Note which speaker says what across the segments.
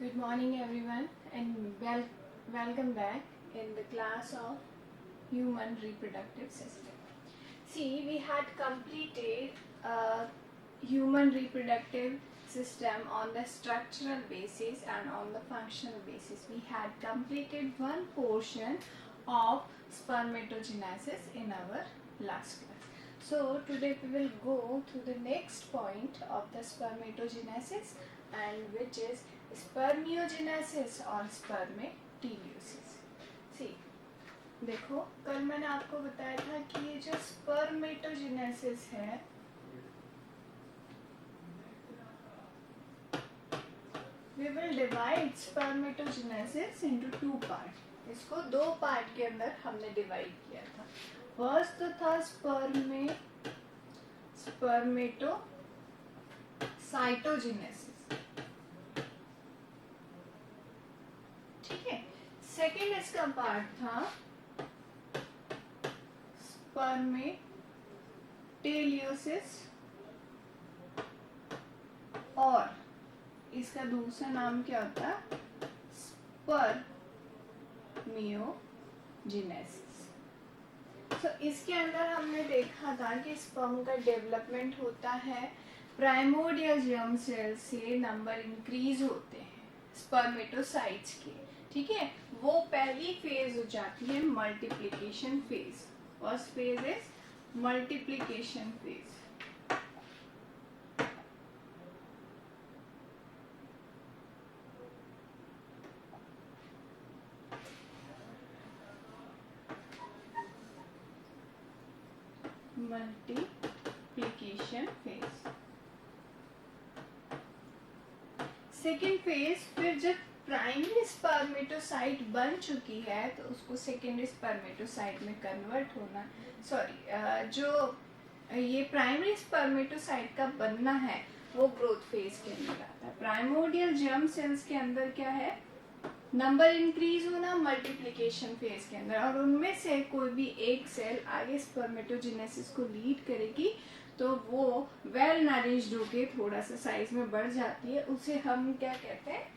Speaker 1: Good morning everyone and welcome back in the class of human reproductive system. See, we had completed human reproductive system on the structural basis and on the functional basis. We had completed one portion of spermatogenesis in our last class. So today we will go to the next point of the spermatogenesis, and which is spermiogenesis और स्पर्मेटिलियोसिस. सी, देखो कल मैंने आपको बताया था कि ये जो स्पर्मेटोजेनेसिस है we will divide spermatogenesis into two parts. इसको दो पार्ट के अंदर हमने डिवाइड किया था. फर्स्ट तो था स्पर्मेटोसाइटोजेनेसिस. ठीक है. सेकेंड इसका पार्ट था स्पर्मेटेलियोसिस, और इसका दूसरा नाम क्या होता है? स्पर्मियोजेनेसिस. तो इसके अंदर हमने देखा था कि स्पर्म का डेवलपमेंट होता है, प्राइमोर्डियल जर्म सेल से नंबर इंक्रीज होते हैं स्पर्मेटोसाइट्स के. ठीक है, वो पहली फेज हो जाती है multiplication phase. First phase is multiplication phase. Multiplication phase. Second phase, फिर जब प्राइमरी स्पर्मेटोसाइट बन चुकी है तो उसको सेकेंडरी स्पर्मेटोसाइट में कन्वर्ट होना. जो ये प्राइमरी स्पर्मेटोसाइट का बनना है वो ग्रोथ फेज के अंदर आता है. प्राइमोर्डियल जर्म सेल्स के अंदर क्या है? नंबर इंक्रीज होना मल्टीप्लिकेशन फेज के अंदर, और उनमें से कोई भी एक सेल आगे स्पर्मेटोजेनेसिस को लीड करेगी तो वो वेल नरिश्ड होके थोड़ा सा साइज में बढ़ जाती है. उसे हम क्या कहते हैं?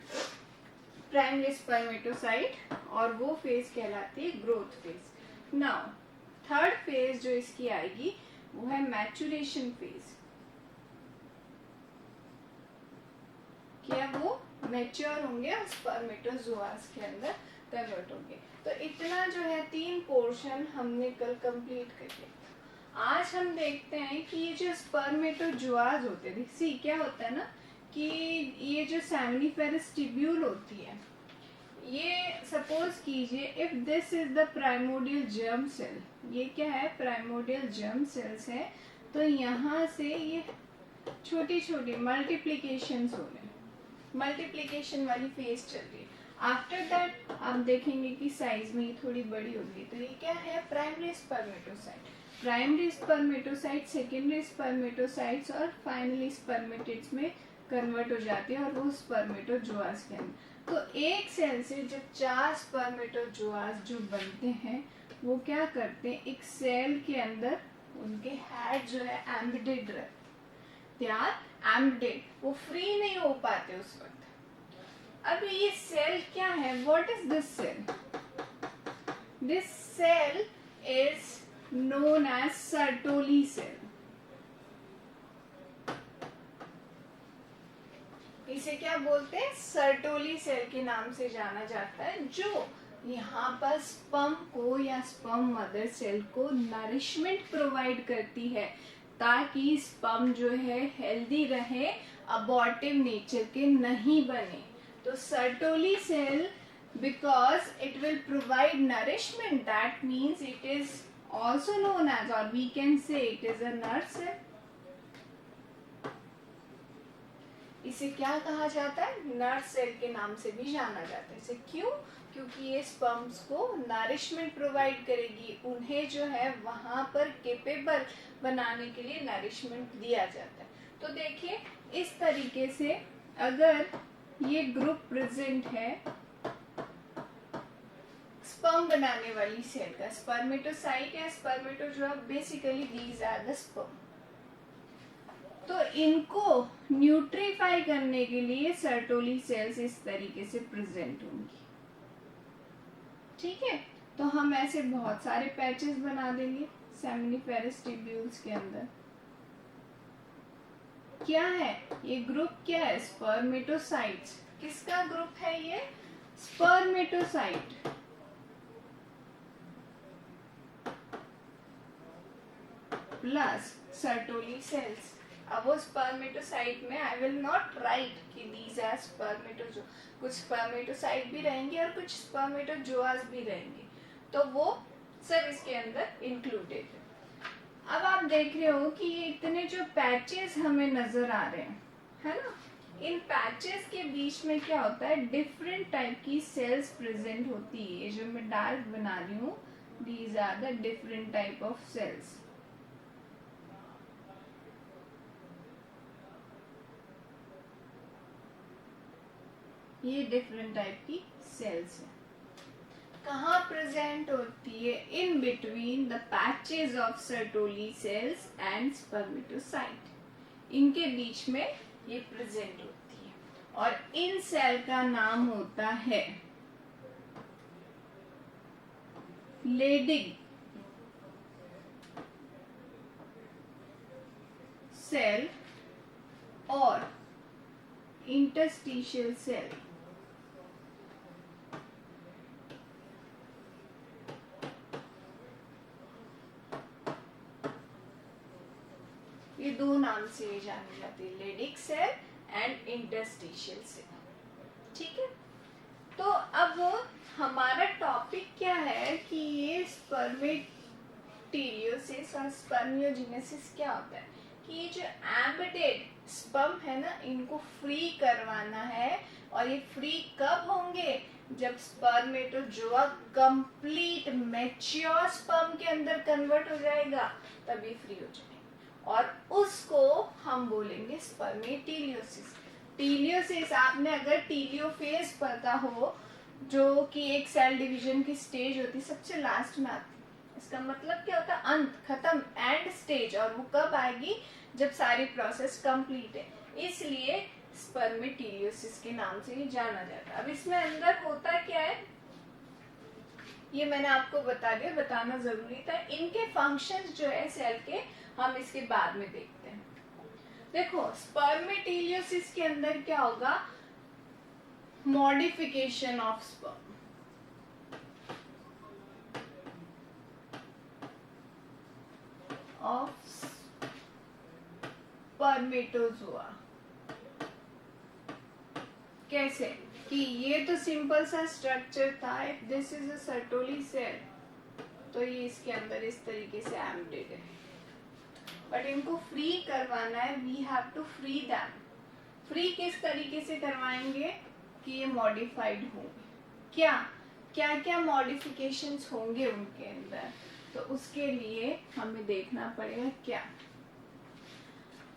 Speaker 1: प्राइमरी स्पर्मेटोसाइट, और वो फेज कहलाती है growth phase. Now third phase जो इसकी आएगी वो है मैचुरेशन फेज. क्या वो मैच्योर होंगे और स्पर्मेटोजोआस के अंदर कन्वर्ट होंगे. तो इतना जो है तीन पोर्शन हमने कल कंप्लीट कर लिया. आज हम देखते हैं कि ये जो स्पर्मेटोजोआस होते हैं, सी क्या होता है ना कि ये जो सेमिनिफेरस ट्यूब्यूल होती है, ये सपोज कीजिए if this is the primordial germ cell. ये क्या है? प्राइमोर्डियल जर्म सेल्स है. तो यहाँ से ये छोटी छोटी मल्टीप्लिकेशन हो रहे हैं, मल्टीप्लिकेशन वाली फेज चल रही है. आफ्टर दैट आप देखेंगे कि साइज में ये थोड़ी बड़ी होगी. तो ये क्या है? Primary spermatocyte. Primary spermatocyte secondary spermatocytes और फाइनली स्पर्मेटिड्स में कन्वर्ट हो जाती है, और वो स्पर्मेटोजोआस के अंदर. तो एक सेल से जब 4 स्पर्मेटोजोआस जो बनते हैं वो क्या करते हैं? एक सेल के अंदर उनके हेड जो है एम्बेडेड रहते, दे आर एम्बेडेड, वो फ्री नहीं हो पाते उस वक्त. अब ये सेल क्या है? What is this cell? This cell is known as Sertoli cell. इसे क्या बोलते हैं? सर्टोली सेल के नाम से जाना जाता है, जो यहाँ पर स्पर्म को या स्पर्म मदर सेल को नरिशमेंट प्रोवाइड करती है ताकि स्पर्म जो है हेल्दी रहे, अबॉर्टिव नेचर के नहीं बने. तो Sertoli cell, because it will provide nourishment, that means it is also known as, or we can say it is a nurse cell. इसे क्या कहा जाता है? नर्स सेल के नाम से भी जाना जाता है. इसे क्यों? क्योंकि ये स्पर्म्स को नरिशमेंट प्रोवाइड करेगी, उन्हें जो है वहां पर केपेबल बनाने के लिए नरिशमेंट दिया जाता है. तो देखिए इस तरीके से अगर ये ग्रुप प्रेजेंट है स्पर्म बनाने वाली सेल का, स्पर्मेटोसाइट या spermatozoa, basically these are the sperm. तो इनको न्यूट्रीफाई करने के लिए सर्टोली सेल्स इस तरीके से प्रेजेंट होंगी। ठीक है, तो हम ऐसे बहुत सारे पैचेस बना देंगे सेमिनिफेरस ट्यूब्यूल्स के अंदर। क्या है ये ग्रुप? क्या है? स्पर्मेटोसाइट्स। किसका ग्रुप है ये? स्पर्मेटोसाइट। Plus Sertoli cells. अब वो स्पर्मेटोसाइट में आई विल नॉट राइट कि दीज आर स्पर्मेटोजो, कुछ स्पर्मेटोसाइट भी रहेंगे और कुछ स्पर्मेटोजोआस भी रहेंगे, तो वो सब इसके अंदर इंक्लूडेड है। अब आप देख रहे हो कि ये इतने जो पैचेस हमें नजर आ रहे हैं, है ना, इन पैचेस के बीच में क्या होता है, डिफरेंट टाइप की सेल्स प्रेजेंट होती है। जो मैं डार्क बना रही हूँ, these are the different type of cells. ये डिफरेंट टाइप की सेल्स है। कहाँ प्रेजेंट होती है? In between the patches of Sertoli cells and spermatocyte. इनके बीच में ये प्रेजेंट होती है और इन सेल का नाम होता है लेडिग सेल और इंटरस्टिशियल सेल। ये दो नाम से जानी जाती है, Leydig cell and interstitial cell. ठीक है, तो अब हमारा टॉपिक क्या है कि ये स्पर्मेटिलियोसिस और स्पर्मियोजेनेसिस क्या होता है कि ये जो एम्बिडेड स्पर्म है ना, इनको फ्री करवाना है। और ये फ्री कब होंगे? जब स्पर्मेटोजोआ कंप्लीट मैच्योर स्पर्म के अंदर कन्वर्ट हो जाएगा, तब ये फ्री हो जाएगा और उसको हम बोलेंगे स्पर्मेटिलियोसिस। टीलियोसिस, आपने अगर टीलियोफेज पता हो, जो कि एक सेल डिवीजन की स्टेज होती है, सबसे लास्ट में आती है। इसका मतलब क्या होता है? अंत, खत्म, एंड स्टेज। और वो कब आएगी? जब सारी प्रोसेस कंप्लीट है। इसलिए स्पर्मेटिलियोसिस के नाम से ये जाना जाता है। अब इसमें अंदर होता क्या है, ये मैंने आपको बता दिया, बताना जरूरी था। इनके फंक्शंस जो है सेल के, हम इसके बाद में देखते हैं। देखो, स्पर्मेटिलियोसिस के अंदर क्या होगा? Modification of sperm. Of spermatozoa. कैसे? कि ये तो सिंपल सा स्ट्रक्चर था, if this is a Sertoli cell, तो ये इसके अंदर इस तरीके से एम्बेडेड है। बट इनको फ्री करवाना है, we have to free them. Free किस तरीके से करवाएंगे कि ये मॉडिफाइड होंगे। क्या क्या क्या मॉडिफिकेशंस होंगे उनके अंदर, तो उसके लिए हमें देखना पड़ेगा क्या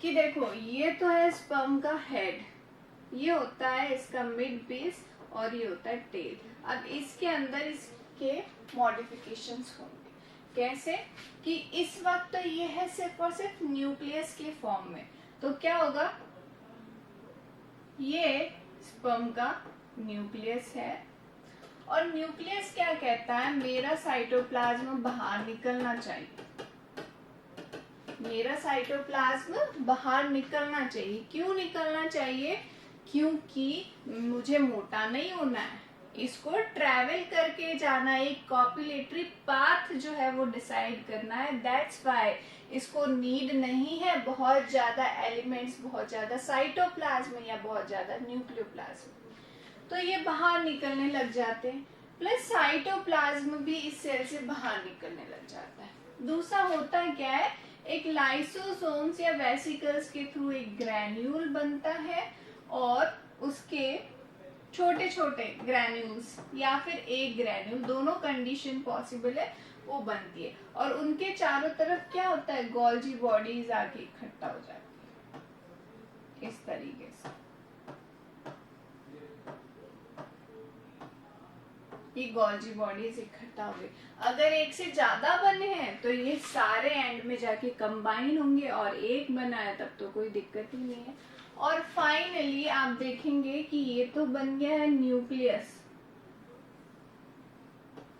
Speaker 1: कि देखो, ये तो है स्पर्म का हेड, ये होता है इसका मिड बेस और ये होता है टेल। अब इसके अंदर इसके मॉडिफिकेशंस होंगे। कैसे? कि इस वक्त तो ये है सिर्फ और सिर्फ न्यूक्लियस के फॉर्म में, तो क्या होगा? ये स्पर्म का न्यूक्लियस है और न्यूक्लियस क्या कहता है? मेरा साइटोप्लाज्म बाहर निकलना चाहिए, मेरा साइटोप्लाज्म बाहर निकलना चाहिए। क्यों निकलना चाहिए? क्योंकि मुझे मोटा नहीं होना है, इसको ट्रैवल करके जाना है, एक कॉपुलेटरी पाथ जो है वो डिसाइड करना है। दैट्स व्हाई इसको नीड नहीं है बहुत ज्यादा एलिमेंट्स, बहुत ज्यादा साइटोप्लाज्म या बहुत ज्यादा न्यूक्लियोप्लाज्म, तो ये बाहर निकलने लग जाते हैं। प्लस साइटोप्लाज्म भी इस सेल से बाहर निकलने लग जाता है। दूसरा होता क्या है? एक लाइसोसोम्स या वेसिकल्स के थ्रू एक ग्रैन्यूल बनता है और उसके छोटे छोटे ग्रैन्यूल्स या फिर एक ग्रैन्यूल, दोनों कंडीशन पॉसिबल है, वो बनती है। और उनके चारों तरफ क्या होता है? गोल्जी बॉडीज आके इकट्ठा हो जाती है इस तरीके से। ये गोल्जी बॉडीज इकट्ठा हो गई। अगर एक से ज्यादा बने हैं तो ये सारे एंड में जाके कंबाइन होंगे, और एक बना है तब तो कोई दिक्कत ही नहीं है। और फाइनली आप देखेंगे कि ये तो बन गया है न्यूक्लियस,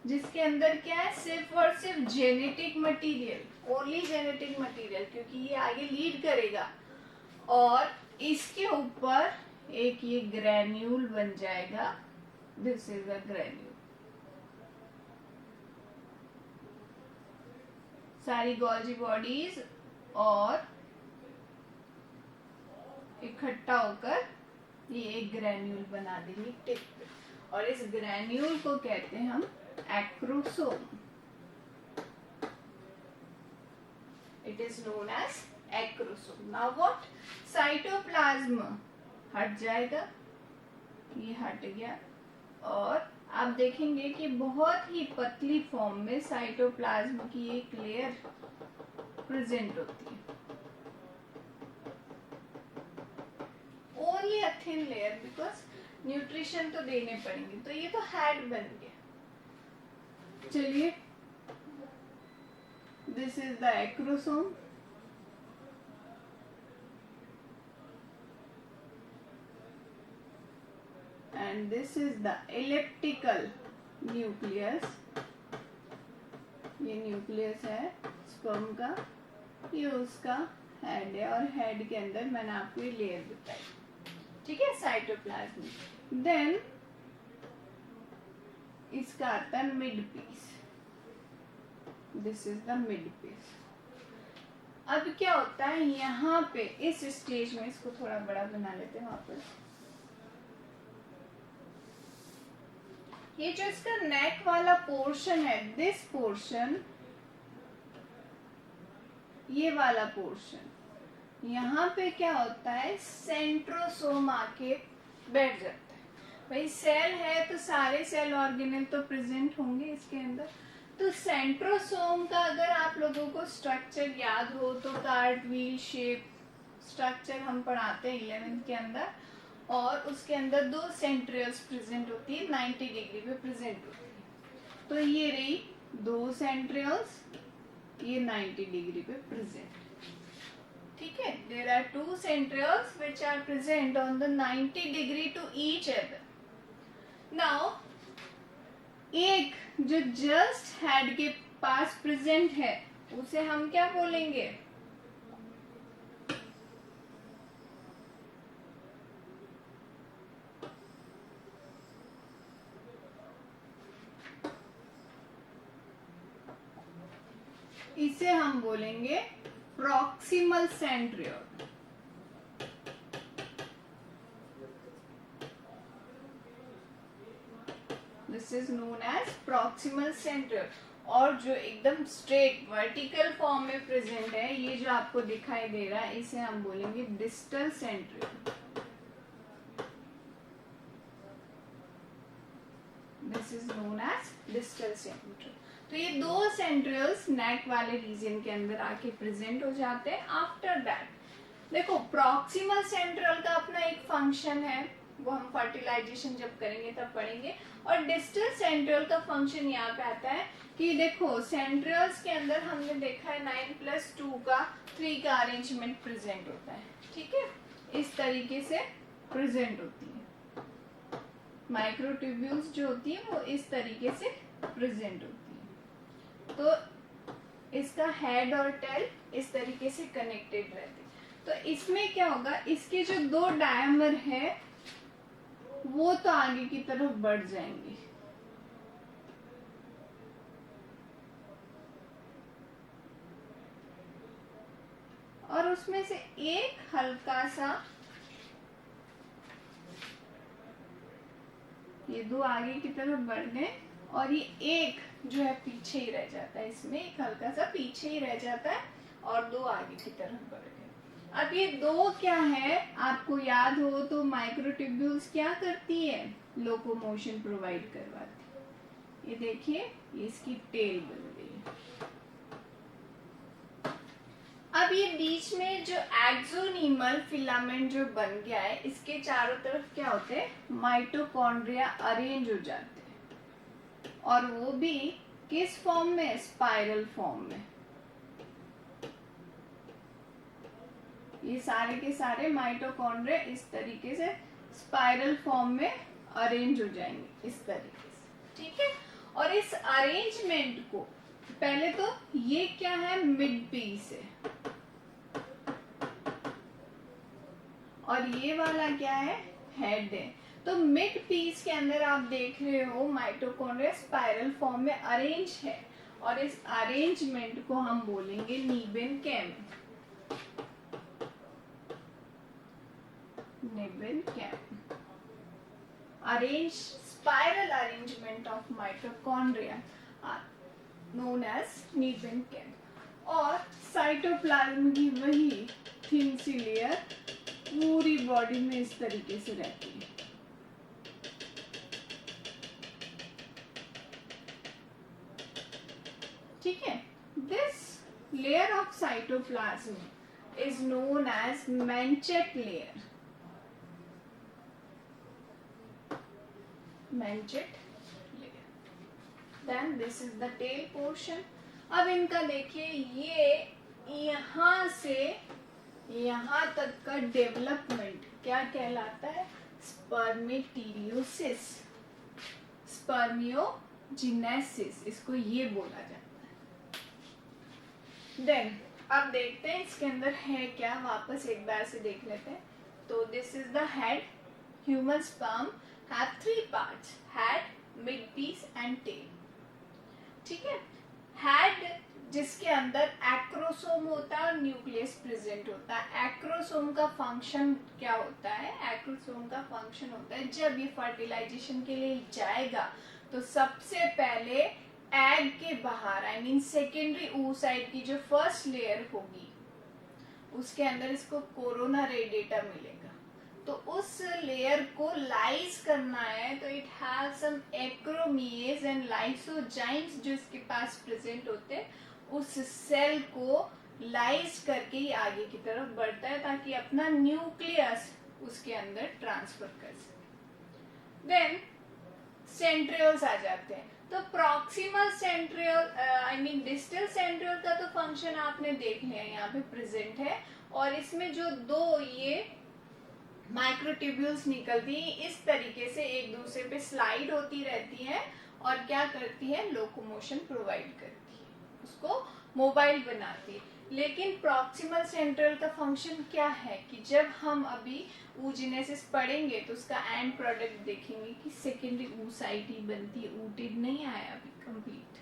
Speaker 1: जिसके अंदर क्या है, सिर्फ और सिर्फ genetic material, only genetic material, क्योंकि ये आगे लीड करेगा। और इसके ऊपर एक ये ग्रेन्यूल बन जाएगा, दिस इज अ ग्रेन्यूल। सारी गोल्जी बॉडीज और इकट्ठा होकर ये एक ग्रेन्यूल बना देंगे टिप पे, और इस ग्रेन्यूल को कहते हैं हम acrosome. It is known as acrosome. Now what, cytoplasm हट जाएगा, ये हट गया, और आप देखेंगे कि बहुत ही पतली फॉर्म में साइटोप्लाज्म की एक लेयर प्रेजेंट होती है, only a thin layer, because nutrition तो देने पड़ेंगे। तो ये तो हेड बन गया। चलिए, this is the acrosome, and this is the elliptical nucleus। ये न्यूक्लियस है स्पर्म का, ये उसका हेड है, और हेड के अंदर मैंने आपको ये लेयर बताई, ठीक है, साइटोप्लाज्म। देन इसका आता है mid piece, this is the mid piece. अब क्या होता है यहाँ पे इस स्टेज में, इसको थोड़ा बड़ा बना लेते हैं वापस। ये जो इसका नेक वाला पोर्शन है, दिस पोर्शन, ये वाला पोर्शन, यहाँ पे क्या होता है, सेंट्रोसोम आके बैठ जाता है। भाई सेल है तो सारे सेल ऑर्गेनेल तो प्रेजेंट होंगे इसके अंदर। तो सेंट्रोसोम का अगर आप लोगों को स्ट्रक्चर याद हो तो कार्टव्हील शेप स्ट्रक्चर हम पढ़ाते हैं 11th के अंदर, और उसके अंदर दो सेंट्रियल्स प्रेजेंट होती है, 90 डिग्री पे प्रेजेंट होती है। तो ये रही दो सेंट्रियल्स, ये 90 डिग्री पे प्रेजेंट, ठीक है। There are two centrioles which are present on the 90 degree to each other. Now एक जो जस्ट हेड के पास प्रेजेंट है उसे हम क्या बोलेंगे, इसे हम बोलेंगे proximal centriole. This is known as proximal centriole. और जो एकदम स्ट्रेट वर्टिकल फॉर्म में प्रेजेंट है, ये जो आपको दिखाई दे रहा है, इसे हम बोलेंगे distal centriole. This is known as distal centriole. तो ये दो सेंट्रियल्स नेक वाले रीजन के अंदर आके प्रेजेंट हो जाते हैं। आफ्टर दैट देखो, प्रॉक्सिमल सेंट्रियल का अपना एक फंक्शन है, वो हम फर्टिलाइजेशन जब करेंगे तब पढ़ेंगे। और डिस्टल सेंट्रियल का फंक्शन यहाँ पे आता है कि देखो, सेंट्रियल्स के अंदर हमने देखा है 9+2 का 3 का अरेंजमेंट प्रेजेंट होता है, ठीक है, इस तरीके से प्रेजेंट होती है। माइक्रोट्यूब्यूल्स जो होती है वो इस तरीके से प्रेजेंट होती है। तो इसका हेड और टेल इस तरीके से कनेक्टेड रहते। तो इसमें क्या होगा, इसके जो दो डायमीटर है वो तो आगे की तरफ बढ़ जाएंगे, और उसमें से एक हल्का सा, ये दो आगे की तरफ बढ़ गए, और ये एक जो है पीछे ही रह जाता है, इसमें एक हल्का सा पीछे ही रह जाता है, और दो आगे की तरफ बढ़ गए। अब ये दो क्या है, आपको याद हो तो माइक्रोट्यूब्यूल्स क्या करती है, लोकोमोशन प्रोवाइड करवाती है। ये देखिए, ये इसकी टेल बन गई है। अब ये बीच में जो एक्सोनीमल फिलामेंट जो बन गया है, इसके चारों तरफ क्या होते हैं, माइटोकॉन्ड्रिया अरेंज हो जाते हैं। और वो भी किस फॉर्म में, स्पाइरल फॉर्म में। ये सारे के सारे माइटोकॉन्ड्रिया इस तरीके से स्पाइरल फॉर्म में अरेंज हो जाएंगे इस तरीके से, ठीक है। और इस अरेंजमेंट को पहले तो ये क्या है, मिड पीस है, और ये वाला क्या है, हेड है। तो मिड पीस के अंदर आप देख रहे हो माइटोकॉन्ड्रिया स्पाइरल फॉर्म में अरेंज है, और इस अरेंजमेंट को हम बोलेंगे nebenkern. Nebenkern arrange spiral arrangement of mitochondria known as nebenkern. और साइटोप्लाज्म की वही थिन सी लेयर पूरी बॉडी में इस तरीके से रहती है, ठीक है। This layer of cytoplasm is known as manchette layer, manchette layer. Then this is the tail portion. अब इनका देखिए, ये यहाँ से यहाँ तक का डेवलपमेंट क्या कहलाता है, स्पर्मेटिलियोसिस, स्पर्मियोजेनेसिस, इसको ये बोला जाता है। देन अब देखते हैं इसके अंदर है क्या, वापस एक बार से देख लेते हैं। तो this is the head, human sperm have 3 parts, head, mid piece and tail, ठीक है। हेड जिसके अंदर एक्रोसोम होता है और न्यूक्लियस प्रेजेंट होता है। एक्रोसोम का फंक्शन क्या होता है, एक्रोसोम का फंक्शन होता है जब ये फर्टिलाइजेशन के लिए जाएगा तो सबसे पहले एग के बाहर, आई मीन सेकेंडरी oocyte की जो फर्स्ट लेयर होगी उसके अंदर इसको कोरोना रेडिएटा मिलेगा। तो उस लेयर को लाइज करना है, तो it have some acrosomes and lysozymes जो इसके पास प्रेजेंट होते हैं, उस सेल को लाइज करके ही आगे की तरफ बढ़ता है ताकि अपना न्यूक्लियस उसके अंदर ट्रांसफर कर सके। देन सेंट्रियोल्स आ जाते हैं। तो proximal centriole, I mean distal centriole का तो फंक्शन आपने देख लिया, यहाँ पे प्रेजेंट है। और इसमें जो दो ये माइक्रोट्यूब्यूल्स निकलती हैं इस तरीके से एक दूसरे पे स्लाइड होती रहती हैं और क्या करती है, लोकोमोशन प्रोवाइड करती है, उसको मोबाइल बनाती है। लेकिन प्रॉक्सिमल सेंट्रल का फंक्शन क्या है कि जब हम अभी oogenesis पढ़ेंगे तो उसका एंड प्रोडक्ट देखेंगे कि सेकेंडरी oocyte ही बनती है, ooted नहीं आया अभी कंप्लीट।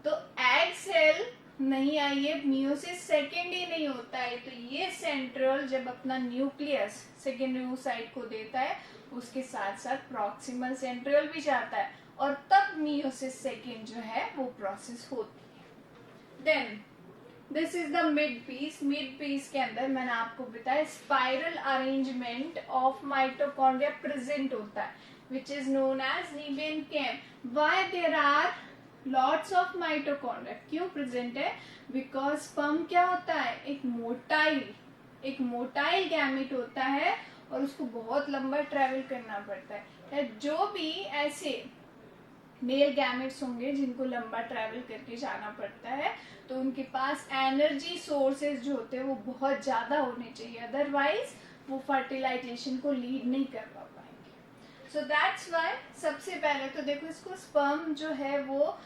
Speaker 1: तो एग सेल नहीं आई है, मियोसिस सेकेंड ही नहीं होता है, तो ये सेंट्रल जब अपना न्यूक्लियस सेकेंडरी oocyte को देता है उसके साथ साथ प्रॉक्सिमल सेंट्रियोल भी जाता है और तब मियोसिस सेकेंड जो है वो प्रोसेस होती है। Then this is the mid piece. Mid piece के अंदर मैंने आपको बताया spiral arrangement of mitochondria present होता है which is known as nebenkern. Why there are lots of mitochondria, क्यों प्रेजेंट है, बिकॉज स्पर्म क्या होता है, एक मोटाइल गैमेट होता है और उसको बहुत लंबा ट्रेवल करना पड़ता है। जो भी ऐसे मेल गैमेट्स होंगे जिनको लंबा ट्रैवल करके जाना पड़ता है तो उनके पास एनर्जी सोर्सेज जो होते हैं वो बहुत ज्यादा होने चाहिए, अदरवाइज वो फर्टिलाइजेशन को लीड नहीं कर पाएंगे। सो दैट्स व्हाई सबसे पहले तो देखो इसको स्पर्म जो है वो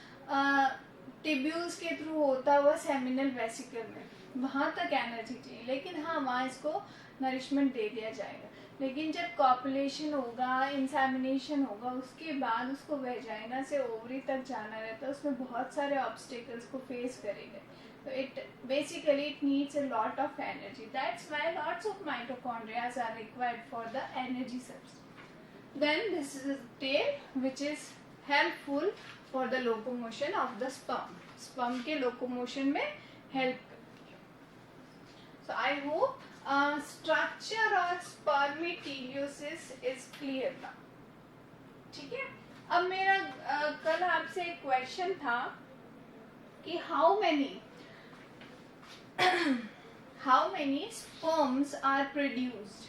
Speaker 1: टिब्यूल्स के थ्रू होता हुआ सेमिनल वेसिकल में, वहां तक एनर्जी चाहिए, लेकिन हाँ वहाँ इसको नरिशमेंट दे दिया जाएगा। लेकिन जब कॉपुलेशन होगा, इंसेमिनेशन होगा, उसके बाद उसको वेजाइना से ओवरी तक जाना रहता है, उसमें बहुत सारे ऑब्स्टिकल्स को फेस करेगा। तो it basically it needs a lot of energy, that's why lots of mitochondrias are required for the energy substance. Then this is tail which is helpful for the locomotion of the sperm, sperm के locomotion में help करती है। So I hope structure of spermatogenesis is clear now, ठीक है। अब मेरा कल आपसे एक क्वेश्चन था कि how many sperms are produced।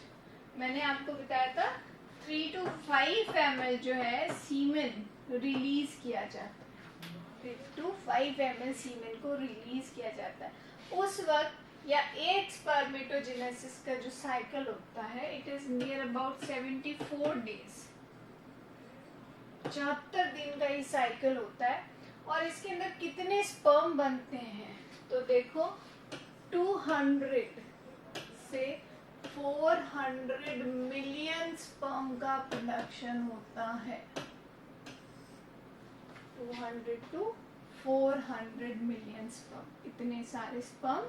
Speaker 1: मैंने आपको बताया था 3 to 5 ml जो है सीमेन रिलीज किया जाता है, 3 to 5 ml सीमेन को रिलीज किया जाता है उस वक्त, या एक स्पर्मेटोजेनेसिस का जो साइकिल होता है it is near about 74 days, 74 दिन का ये साइकिल होता है। और इसके अंदर कितने स्पर्म बनते हैं, तो देखो 200 से 400 मिलियन स्पर्म का प्रोडक्शन होता है, 200 to 400 मिलियन स्पर्म, इतने सारे स्पर्म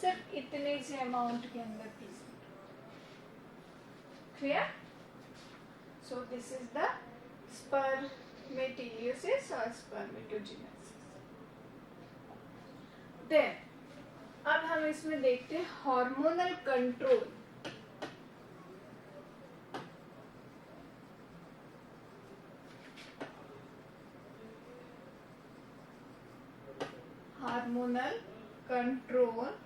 Speaker 1: सिर्फ इतने से अमाउंट के अंदर present. Clear? So this is the spermateliosis और स्पर्मेटोजेनेसिस। देन अब हम इसमें देखते हैं hormonal control. Hormonal control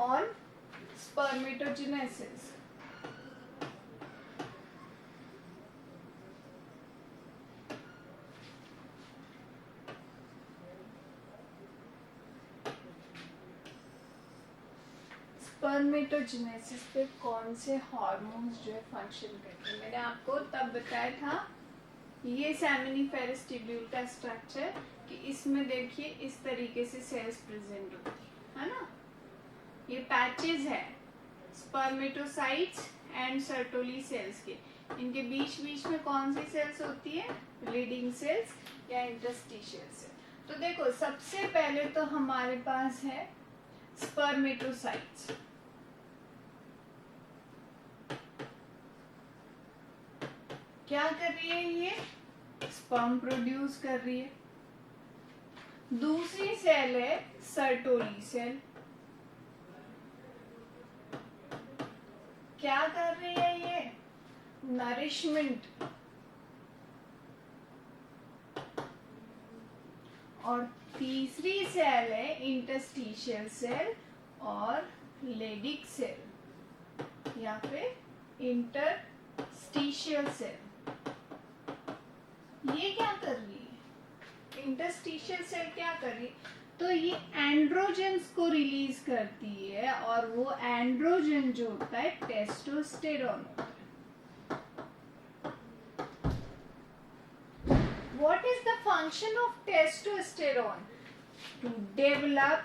Speaker 1: on spermatogenesis। Spermatogenesis पे कौन से हार्मोन्स जो है फंक्शन करते हैं, मैंने आपको तब बताया था ये सेमिनिफेरस ट्यूब्यूल का स्ट्रक्चर, कि इसमें देखिए इस तरीके से सेल्स प्रेजेंट होती है ना, ये पैचेस है स्पर्मेटोसाइट्स एंड सर्टोली सेल्स के, इनके बीच बीच में कौन सी सेल्स होती है, लीडिंग सेल्स या इंटरस्टिशियल सेल। तो देखो सबसे पहले तो हमारे पास है स्पर्मेटोसाइट्स, क्या कर रही है, ये स्पर्म प्रोड्यूस कर रही है। दूसरी सेल है सर्टोली सेल, क्या कर रही है, ये नरिशमेंट। और तीसरी सेल है इंटरस्टिशियल सेल और लेडिक सेल या फिर इंटरस्टिशियल सेल। ये क्या कर रही है, इंटरस्टिशियल सेल क्या कर रही है, तो ये एंड्रोजन्स को रिलीज करती है, और वो एंड्रोजन जो होता है टेस्टोस्टेरोन होता है। What is the function of testosterone? To develop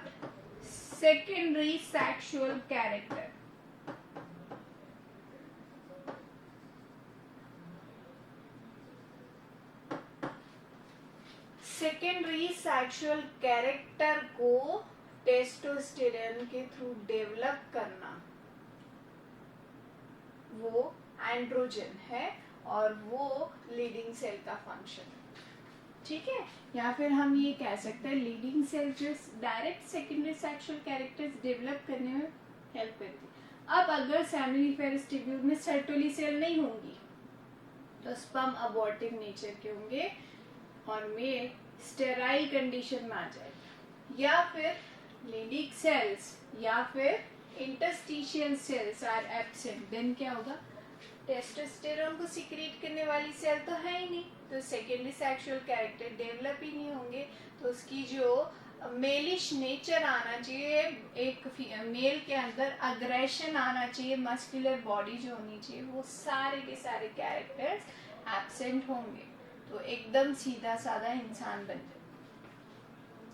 Speaker 1: secondary sexual character. Secondary sexual character को टेस्टोस्टेरोन के थ्रू डेवलप करना, वो एंड्रोजन है और वो लीडिंग सेल का फंक्शन है, ठीक है। या फिर हम ये कह सकते हैं लीडिंग सेल जो direct secondary sexual characters develop करने में हेल्प करती है। अब अगर सेमिनिफेरस ट्यूब्यूल में सर्टोली सेल नहीं होंगी तो स्पर्म अबॉर्टिव नेचर के होंगे और मेल स्टेराइल कंडीशन में आ जाएगा, या फिर लीडिंग सेल्स या फिर interstitial cells are absent, then क्या होगा, टेस्टोस्टेरोन को सीक्रेट करने वाली सेल तो है ही नहीं, तो सेकेंडरी सेक्सुअल कैरेक्टर डेवलप ही नहीं होंगे, तो उसकी जो मेलिश नेचर आना चाहिए, एक मेल के अंदर अग्रेशन आना चाहिए, मस्कुलर बॉडी जो होनी चाहिए, वो सारे के सारे कैरेक्टर्स एब्सेंट होंगे, तो एकदम सीधा साधा इंसान बन जाए,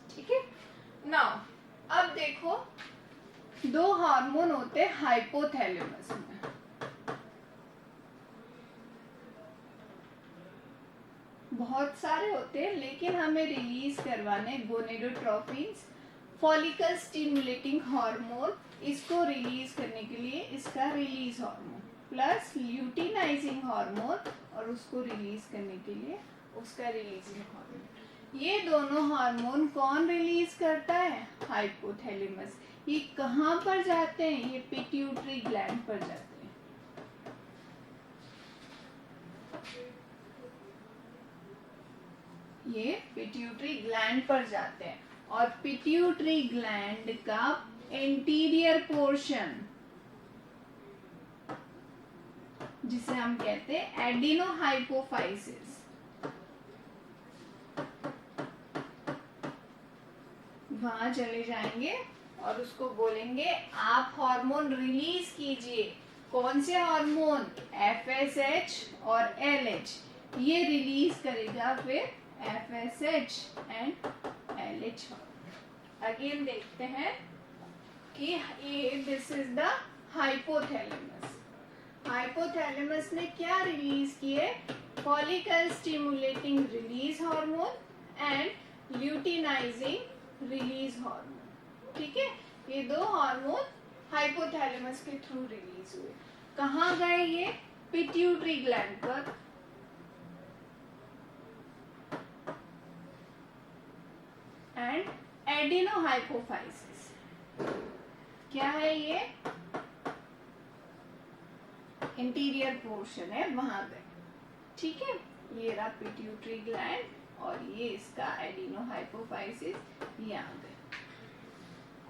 Speaker 1: ठीक है। नाउ अब देखो दो हार्मोन होते हैं हाइपोथैलेमस में, बहुत सारे होते हैं लेकिन हमें रिलीज करवाने गोनेडोट्रोफिन्स, फॉलिकल स्टिमुलेटिंग हार्मोन, इसको रिलीज करने के लिए इसका release hormone plus luteinizing hormone, और उसको रिलीज करने के लिए उसका रिलीजिंग हार्मोन। ये दोनों हार्मोन कौन रिलीज करता है, हाइपोथैलेमस। ये कहाँ पर जाते हैं, ये पिट्यूटरी ग्लैंड पर जाते हैं, ये पिट्यूटरी ग्लैंड पर जाते हैं, और पिट्यूटरी ग्लैंड का एंटीरियर पोर्शन जिसे हम कहते हैं एडिनोहाइपोफाइसिस, वहां चले जाएंगे और उसको बोलेंगे आप हार्मोन रिलीज कीजिए। कौन से हार्मोन? FSH और LH, ये रिलीज करेगा फिर FSH एंड LH। अगेन देखते हैं कि ये this is the hypothalamus. Hypothalamus ने क्या रिलीज किए? Follicle stimulating release hormone and luteinising release hormone. ठीक है, ये दो हार्मोन हाइपोथैलेमस के थ्रू रिलीज हुए। कहाँ गए ये? पिट्यूटरी ग्लैंड पर। एंड एडिनोहाइपोफाइसिस क्या है? ये इंटीरियर पोर्शन है, वहां गए। ठीक है, ये रहा पिट्यूटरी ग्लैंड और ये इसका एडिनोहाइपोफाइसिस यहाँ गए।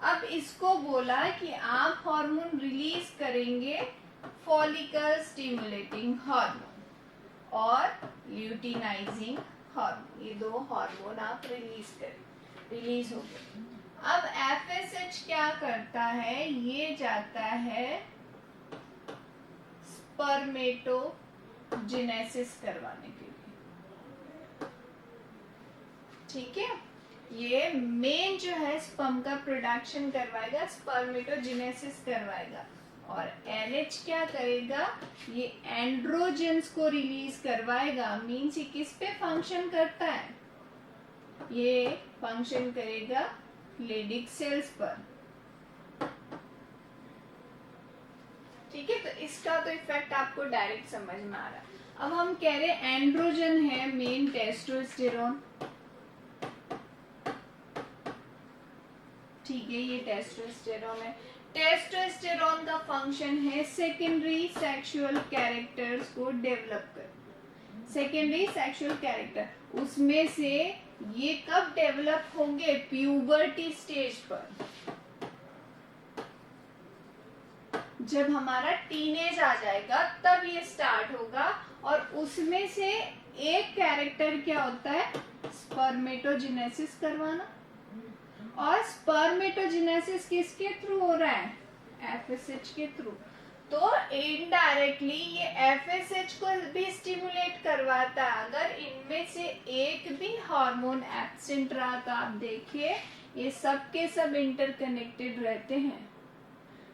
Speaker 1: अब इसको बोला कि आप हार्मोन रिलीज करेंगे, फॉलिकल स्टिमुलेटिंग हार्मोन और ल्यूटिनाइजिंग हार्मोन, ये दो हार्मोन आप रिलीज करें, रिलीज हो गए। अब FSH क्या करता है? ये जाता है स्पर्मेटोजेनेसिस करवाने के लिए। ठीक है, ये मेन जो है स्पर्म का प्रोडक्शन करवाएगा, स्पर्मेटोजेनेसिस करवाएगा। और LH क्या करेगा? ये एंड्रोजेंस को रिलीज करवाएगा। मीन्स ये किस पे फंक्शन करता है? ये फंक्शन करेगा लेडिक सेल्स पर। ठीक है, तो इसका तो इफेक्ट आपको डायरेक्ट समझ में आ रहा है। अब हम कह रहे एंड्रोजन है मेन टेस्टोस्टेरोन। ठीक है, ये टेस्टोस्टेरोन है। टेस्टोस्टेरोन का फंक्शन है सेकेंडरी सेक्सुअल कैरेक्टर्स को डेवलप कर। सेकेंडरी सेक्सुअल कैरेक्टर, उसमें से ये कब डेवलप होंगे? प्यूबर्टी स्टेज पर, जब हमारा टीनेज आ जाएगा तब ये स्टार्ट होगा। और उसमें से एक कैरेक्टर क्या होता है? स्पर्मेटोजेनेसिस करवाना। और स्पर्मेटोजेनेसिस किसके थ्रू हो रहा है? FSH के थ्रू। तो इनडायरेक्टली ये FSH को भी स्टिमुलेट करवाता है। अगर इनमें से एक भी हार्मोन एब्सेंट रहा तो आप देखिए ये सब के सब इंटरकनेक्टेड रहते हैं।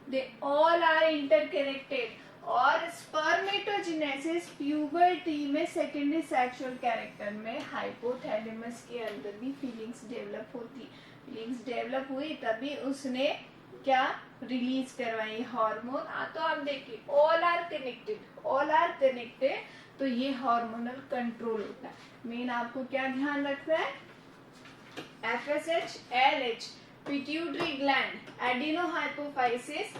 Speaker 1: They all are interconnected। और स्पर्मेटोजेनेसिस प्यूबर्टी में सेकेंडरी सेक्सुअल कैरेक्टर में हाइपोथैलेमस के अंदर भी फीलिंग्स डेवलप होती। फीलिंग्स डेवलप हुई तभी उसने क्या रिलीज करवाई? हार्मोन। तो आप देखिए all are connected, all are connected. तो ये हार्मोनल कंट्रोल होता है। मेन आपको क्या ध्यान रखना है? FSH, LH, pituitary gland, adenohypophysis,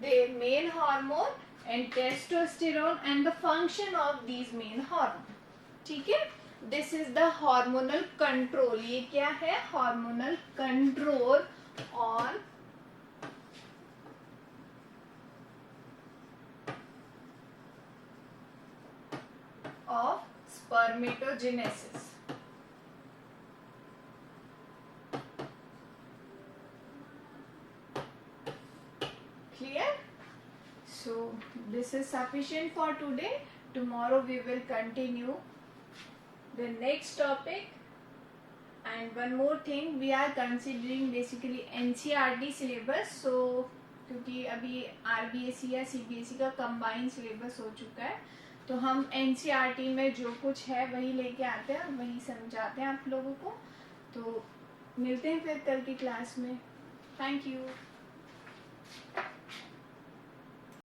Speaker 1: the main hormone, and testosterone and the function of these main hormone. ठीक है, this is the hormonal control। ये क्या है? hormonal control on of spermatogenesis। Clear? So this is sufficient for today. Tomorrow we will continue the next topic. And one more thing, we are considering basically NCERT syllabus. So क्योंकि अभी RBSE या CBSE का combine syllabus हो चुका है, तो हम NCERT में जो कुछ है वही लेके आते हैं, वही समझाते हैं आप लोगों को। तो मिलते हैं फिर कल की क्लास में। Thank you.